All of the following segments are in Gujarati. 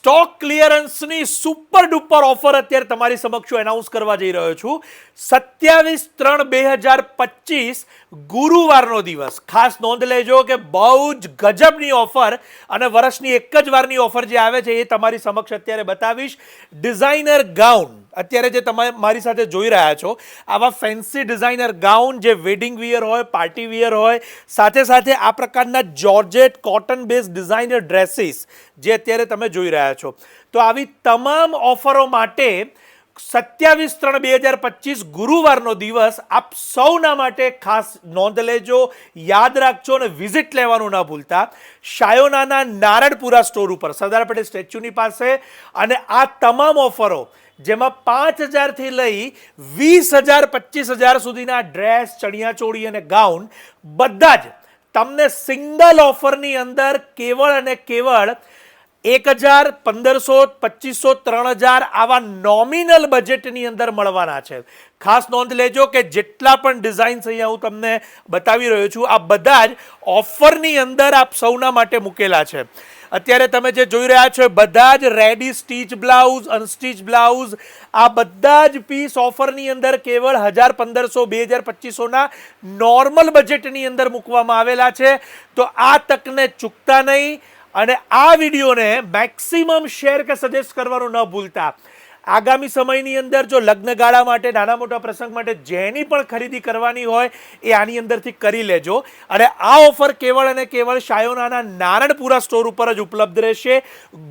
સ્ટોક ક્લિયરન્સની સુપર ડુપર ઓફર અત્યારે તમારી સમક્ષ એનાઉન્સ કરવા જઈ રહ્યો છું. 27/3/2025 ગુરુવારનો દિવસ. ખાસ નોંધ લેજો કે બહુ જ ગજબની ઓફર અને વર્ષની એક જ વારની ઓફર જે આવે છે એ તમારી સમક્ષ અત્યારે બતાવીશ. ડિઝાઇનર ગાઉન અત્યારે જે તમે મારી સાથે જોઈ રહ્યા છો, આવા ફેન્સી ડિઝાઇનર ગાઉન જે વેડિંગ વિયર હોય, પાર્ટી વિયર હોય, સાથે સાથે આ પ્રકારના georgette cotton base designer dresses જે અત્યારે તમે જોઈ રહ્યા છો. તો આવી તમામ ઓફરો માટે 27/3/2025 ગુરુવારનો દિવસ આપ સૌના માટે ખાસ નોંધ લેજો, યાદ રાખજો અને વિઝિટ લેવાનું ના ભૂલતા. શાયોનાના નારણપુરા સ્ટોર ઉપર સરદાર પટેલ સ્ટેચ્યુની પાસે. અને આ તમામ ઓફરો જેમાં 5,000 થી લઈ 20,000 25,000 સુધીના ડ્રેસ, ચણિયાચોળી અને ગાઉન બધા જ તમને સિંગલ ઓફરની અંદર કેવળ અને કેવળ 1,000, 1,500, 2,500, 3,000 આવા નોમિનલ બજેટની અંદર મળવાના છે. ખાસ નોંધ લેજો કે જેટલા પણ ડિઝાઇન્સ અહીંયા હું તમને બતાવી રહ્યો છું આ બધા જ ઓફરની અંદર આપ સૌના માટે મૂકેલા છે. અત્યારે તમે જે જોઈ રહ્યા છો બધા જ રેડી સ્ટીચ બ્લાઉઝ, અનસ્ટીચ બ્લાઉઝ, આ બધા જ પીસ ઓફરની અંદર કેવળ 1,000, 1,500, 2,000, 2,500ના નોર્મલ બજેટની અંદર મૂકવામાં આવેલા છે. તો આ તકને ચૂકતા નહીં અને આ વિડીયોને મેક્સિમમ શેર કે સજેસ્ટ કરવાનું ન ભૂલતા. આગામી સમયની અંદર જો લગ્નગાળા માટે, નાના મોટા પ્રસંગ માટે જેની પણ ખરીદી કરવાની હોય એ આની અંદરથી કરી લેજો. અને આ ઓફર કેવળ અને કેવળ શાયોનાના નારણપુરા સ્ટોર ઉપર જ ઉપલબ્ધ રહેશે.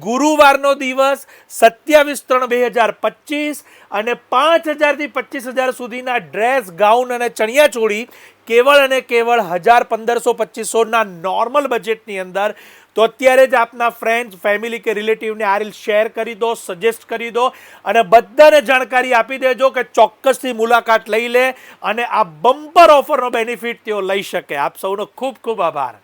ગુરુવારનો દિવસ 27/3/2025 અને 5,000 થી 25,000 સુધીના ડ્રેસ, ગાઉન અને ચણિયાચોળી કેવળ અને કેવળ 1,000, 1,500, 2,500ના નોર્મલ બજેટની અંદર. તો અત્યારે જ આપના ફ્રેન્ડ્સ, ફેમિલી કે રિલેટિવને આ રીલ શેર કરી દો, સજેસ્ટ કરી દો અને બધાને જાણકારી આપી દેજો કે ચોક્કસથી મુલાકાત લઈ લે અને આ બમ્પર ઓફરનો બેનિફિટ તેઓ લઈ શકે. આપ સૌનો ખૂબ ખૂબ આભાર.